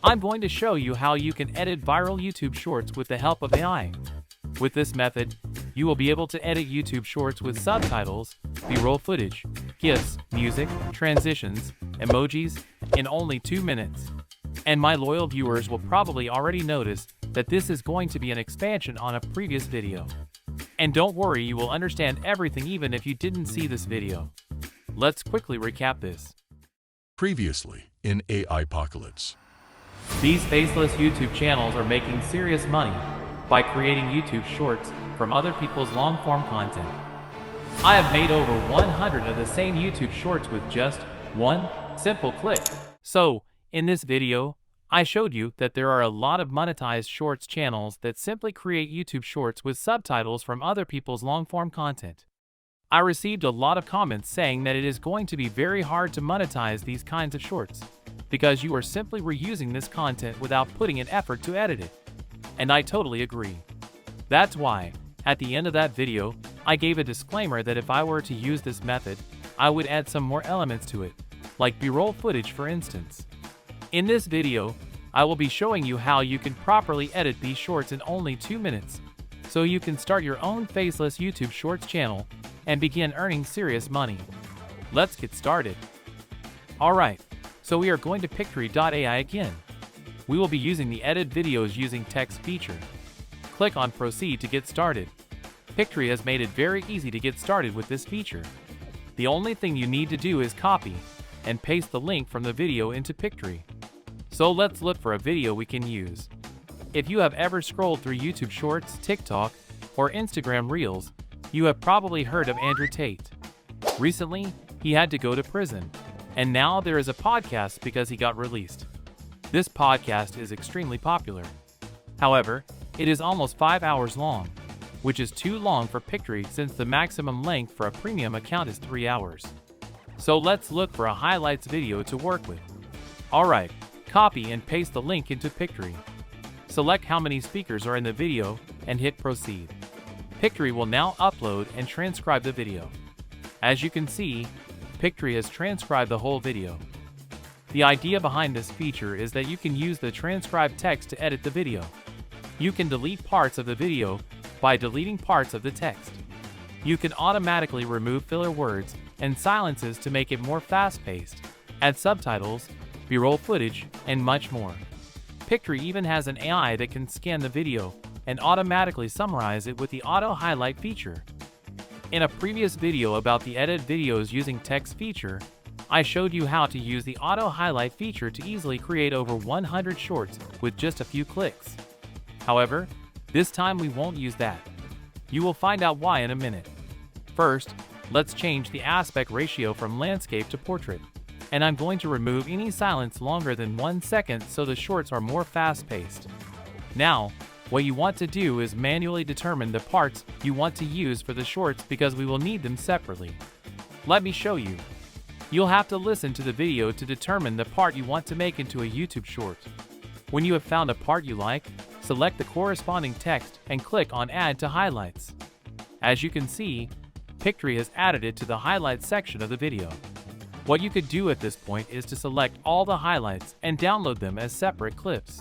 I'm going to show you how you can edit viral YouTube Shorts with the help of AI. With this method, you will be able to edit YouTube Shorts with subtitles, B-roll footage, GIFs, music, transitions, emojis, in only 2 minutes. And my loyal viewers will probably already notice that this is going to be an expansion on a previous video. And don't worry, you will understand everything even if you didn't see this video. Let's quickly recap this. Previously in AI Apocalypse. These faceless YouTube channels are making serious money by creating YouTube Shorts from other people's long-form content. I have made over 100 of the same YouTube Shorts with just one simple click. So, in this video, I showed you that there are a lot of monetized Shorts channels that simply create YouTube Shorts with subtitles from other people's long-form content. I received a lot of comments saying that it is going to be very hard to monetize these kinds of Shorts, because you are simply reusing this content without putting an effort to edit it. And I totally agree. That's why, at the end of that video, I gave a disclaimer that if I were to use this method, I would add some more elements to it, like B-roll footage for instance. In this video, I will be showing you how you can properly edit these Shorts in only 2 minutes, so you can start your own faceless YouTube Shorts channel and begin earning serious money. Let's get started. Alright, so we are going to Pictory.ai again. We will be using the edit videos using text feature. Click on proceed to get started. Pictory has made it very easy to get started with this feature. The only thing you need to do is copy and paste the link from the video into Pictory. So let's look for a video we can use. If you have ever scrolled through YouTube Shorts, TikTok, or Instagram Reels, you have probably heard of Andrew Tate. Recently, he had to go to prison, and now there is a podcast because he got released. This podcast is extremely popular. However, it is almost 5 hours long, which is too long for Pictory since the maximum length for a premium account is 3 hours. So let's look for a highlights video to work with. Alright, copy and paste the link into Pictory. Select how many speakers are in the video and hit proceed. Pictory will now upload and transcribe the video. As you can see, Pictory has transcribed the whole video. The idea behind this feature is that you can use the transcribed text to edit the video. You can delete parts of the video by deleting parts of the text. You can automatically remove filler words and silences to make it more fast-paced, add subtitles, B-roll footage, and much more. Pictory even has an AI that can scan the video and automatically summarize it with the auto-highlight feature. In a previous video about the edit videos using text feature, I showed you how to use the auto-highlight feature to easily create over 100 Shorts with just a few clicks. However, this time we won't use that. You will find out why in a minute. First, let's change the aspect ratio from landscape to portrait. And I'm going to remove any silence longer than 1 second so the Shorts are more fast-paced. Now, what you want to do is manually determine the parts you want to use for the Shorts because we will need them separately. Let me show you. You'll have to listen to the video to determine the part you want to make into a YouTube Short. When you have found a part you like, select the corresponding text and click on Add to Highlights. As you can see, Pictory has added it to the highlights section of the video. What you could do at this point is to select all the highlights and download them as separate clips.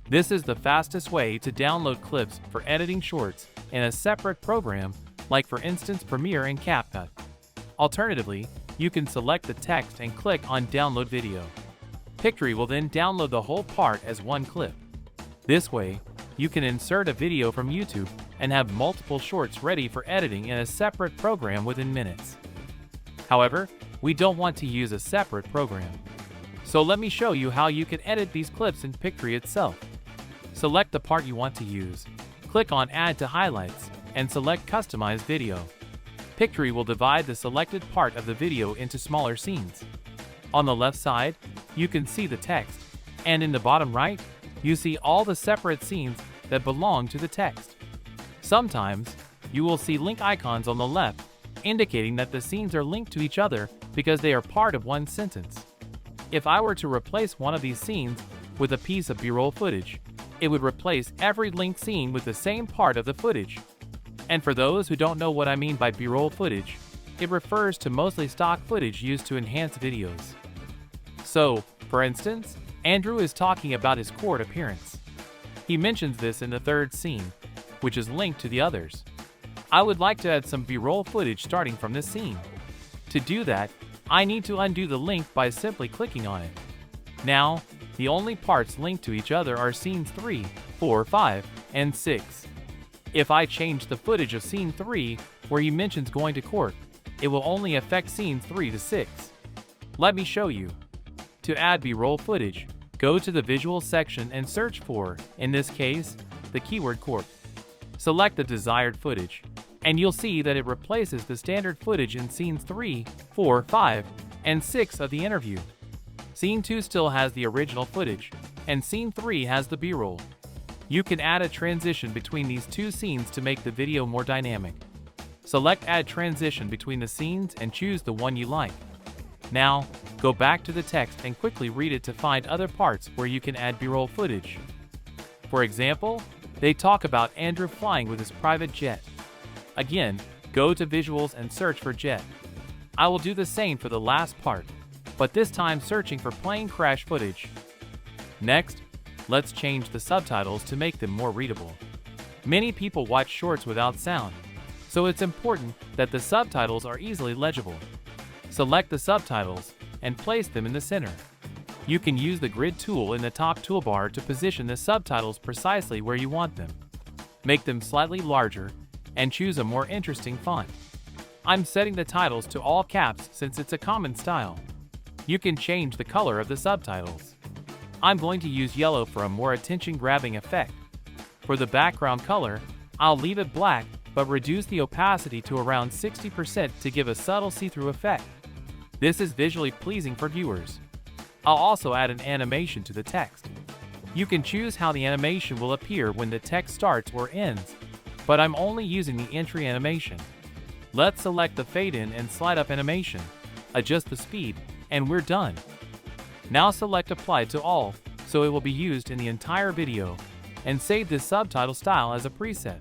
This is the fastest way to download clips for editing Shorts in a separate program, like for instance Premiere and CapCut. Alternatively, you can select the text and click on Download Video. Pictory will then download the whole part as one clip. This way, you can insert a video from YouTube and have multiple Shorts ready for editing in a separate program within minutes. However, we don't want to use a separate program. So let me show you how you can edit these clips in Pictory itself. Select the part you want to use, click on Add to Highlights, and select Customize Video. Pictory will divide the selected part of the video into smaller scenes. On the left side, you can see the text, and in the bottom right, you see all the separate scenes that belong to the text. Sometimes, you will see link icons on the left, indicating that the scenes are linked to each other because they are part of one sentence. If I were to replace one of these scenes with a piece of B-roll footage, it would replace every linked scene with the same part of the footage. And for those who don't know what I mean by B-roll footage, it refers to mostly stock footage used to enhance videos. So, for instance, Andrew is talking about his court appearance. He mentions this in the third scene, which is linked to the others. I would like to add some B-roll footage starting from this scene. To do that, I need to undo the link by simply clicking on it. Now, the only parts linked to each other are scenes 3, 4, 5, and 6. If I change the footage of scene 3, where he mentions going to court, it will only affect scenes 3 to 6. Let me show you. To add B-roll footage, go to the visual section and search for, in this case, the keyword court. Select the desired footage, and you'll see that it replaces the standard footage in scenes 3, 4, 5, and 6 of the interview. Scene 2 still has the original footage, and scene 3 has the B-roll. You can add a transition between these two scenes to make the video more dynamic. Select Add Transition between the scenes and choose the one you like. Now, go back to the text and quickly read it to find other parts where you can add B-roll footage. For example, they talk about Andrew flying with his private jet. Again, go to Visuals and search for jet. I will do the same for the last part, but this time searching for plane crash footage. Next, let's change the subtitles to make them more readable. Many people watch shorts without sound, so it's important that the subtitles are easily legible. Select the subtitles and place them in the center. You can use the grid tool in the top toolbar to position the subtitles precisely where you want them. Make them slightly larger and choose a more interesting font. I'm setting the titles to all caps since it's a common style. You can change the color of the subtitles. I'm going to use yellow for a more attention-grabbing effect. For the background color, I'll leave it black but reduce the opacity to around 60% to give a subtle see-through effect. This is visually pleasing for viewers. I'll also add an animation to the text. You can choose how the animation will appear when the text starts or ends, but I'm only using the entry animation. Let's select the fade in and slide up animation, adjust the speed, and we're done. Now select Apply to All so it will be used in the entire video, and save this subtitle style as a preset.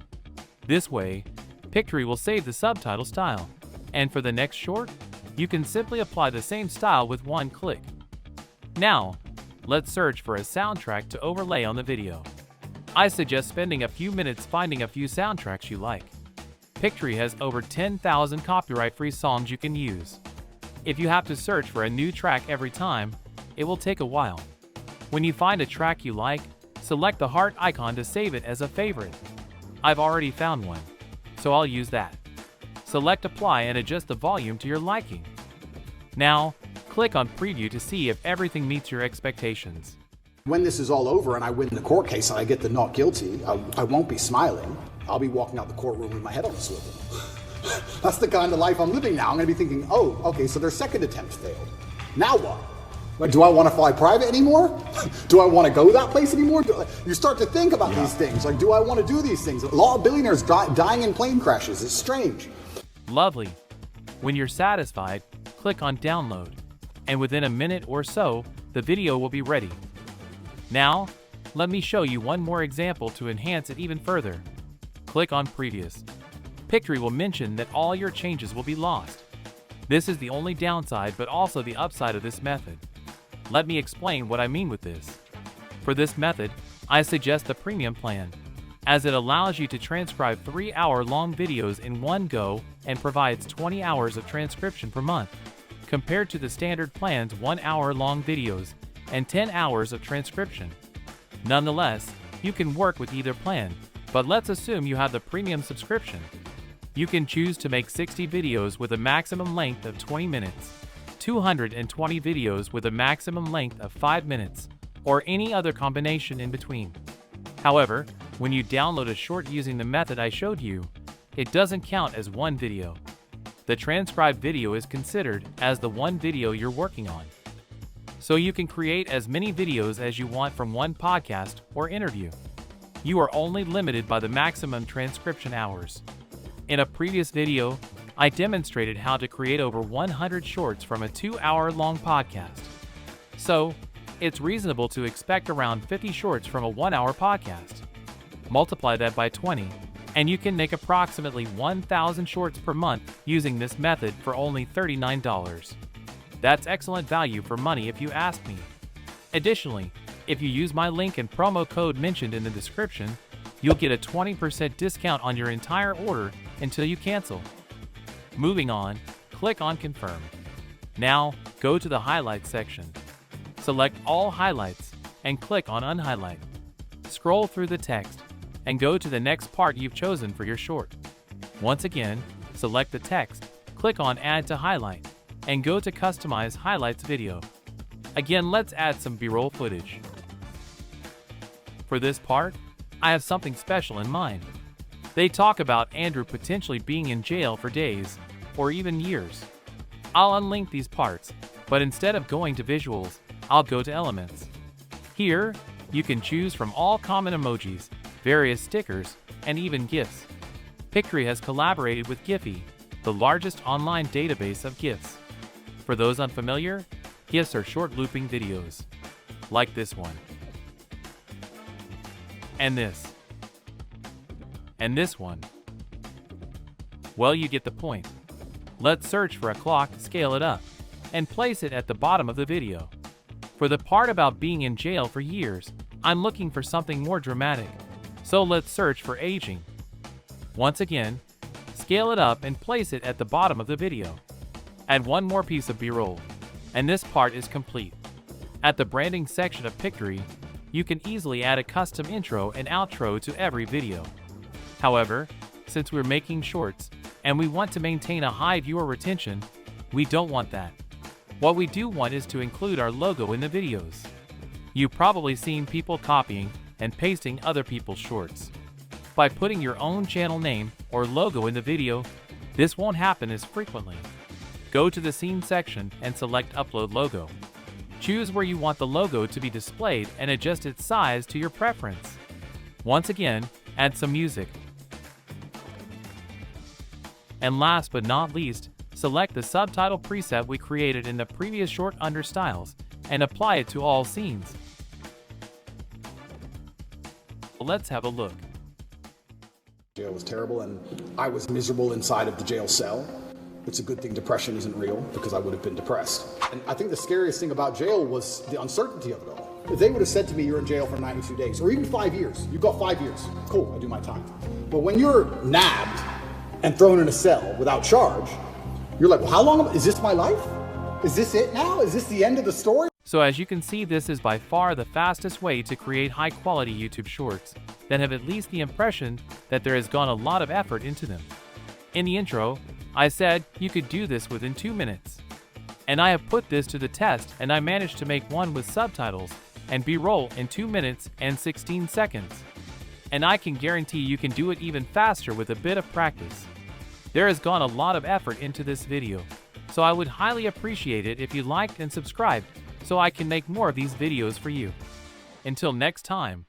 This way, Pictory will save the subtitle style, and for the next short, you can simply apply the same style with one click. Now, let's search for a soundtrack to overlay on the video. I suggest spending a few minutes finding a few soundtracks you like. Pictory has over 10,000 copyright-free songs you can use. If you have to search for a new track every time, it will take a while. When you find a track you like, select the heart icon to save it as a favorite. I've already found one, so I'll use that. Select Apply and adjust the volume to your liking. Now, click on Preview to see if everything meets your expectations. When this is all over and I win the court case and I get the not guilty, I won't be smiling. I'll be walking out the courtroom with my head on a swivel. That's the kind of life I'm living now. I'm going to be thinking, oh, okay, so their second attempt failed. Now what? Like, do I want to fly private anymore? Do I want to go that place anymore? You start to think about these things. Like, do I want to do these things? A lot of billionaires dying in plane crashes. It's strange. Lovely. When you're satisfied, click on Download, and within a minute or so, the video will be ready. Now, let me show you one more example to enhance it even further. Click on Previous. Pictory will mention that all your changes will be lost. This is the only downside but also the upside of this method. Let me explain what I mean with this. For this method, I suggest the premium plan, as it allows you to transcribe 3-hour-long videos in one go and provides 20 hours of transcription per month, compared to the standard plan's 1-hour-long videos and 10 hours of transcription. Nonetheless, you can work with either plan, but let's assume you have the premium subscription. You can choose to make 60 videos with a maximum length of 20 minutes, 220 videos with a maximum length of 5 minutes, or any other combination in between. However, when you download a short using the method I showed you, it doesn't count as one video. The transcribed video is considered as the one video you're working on. So you can create as many videos as you want from one podcast or interview. You are only limited by the maximum transcription hours. In a previous video, I demonstrated how to create over 100 shorts from a 2-hour-long podcast. So, it's reasonable to expect around 50 shorts from a 1-hour podcast. Multiply that by 20, and you can make approximately 1,000 shorts per month using this method for only $39. That's excellent value for money if you ask me. Additionally, if you use my link and promo code mentioned in the description, you'll get a 20% discount on your entire order until you cancel. Moving on, click on Confirm. Now, go to the Highlights section. Select all highlights and click on Unhighlight. Scroll through the text and go to the next part you've chosen for your short. Once again, select the text, click on Add to Highlight, and go to Customize Highlights Video. Again, let's add some B-roll footage. For this part, I have something special in mind. They talk about Andrew potentially being in jail for days, or even years. I'll unlink these parts, but instead of going to visuals, I'll go to elements. Here, you can choose from all common emojis, various stickers, and even GIFs. Pictory has collaborated with Giphy, the largest online database of GIFs. For those unfamiliar, GIFs are short looping videos, like this one. And this. And this one. Well, you get the point. Let's search for a clock, scale it up, and place it at the bottom of the video. For the part about being in jail for years, I'm looking for something more dramatic, so let's search for aging. Once again, scale it up and place it at the bottom of the video. Add one more piece of B-roll, and this part is complete. At the branding section of Pictory, you can easily add a custom intro and outro to every video. However, since we're making shorts, and we want to maintain a high viewer retention, we don't want that. What we do want is to include our logo in the videos. You've probably seen people copying and pasting other people's shorts. By putting your own channel name or logo in the video, this won't happen as frequently. Go to the Scene section and select Upload Logo. Choose where you want the logo to be displayed and adjust its size to your preference. Once again, add some music. And last but not least, select the subtitle preset we created in the previous short under Styles and apply it to all scenes. Let's have a look. Jail was terrible and I was miserable inside of the jail cell. It's a good thing depression isn't real because I would have been depressed. And I think the scariest thing about jail was the uncertainty of it all. If they would have said to me, you're in jail for 92 days or even 5 years, you've got 5 years, cool, I do my time. But when you're nabbed and thrown in a cell without charge, you're like, well, how long, is this my life? Is this it now? Is this the end of the story? So as you can see, this is by far the fastest way to create high-quality YouTube shorts that have at least the impression that there has gone a lot of effort into them. In the intro, I said you could do this within 2 minutes. And I have put this to the test and I managed to make one with subtitles and B-roll in 2 minutes and 16 seconds. And I can guarantee you can do it even faster with a bit of practice. There has gone a lot of effort into this video, so I would highly appreciate it if you liked and subscribed so I can make more of these videos for you. Until next time.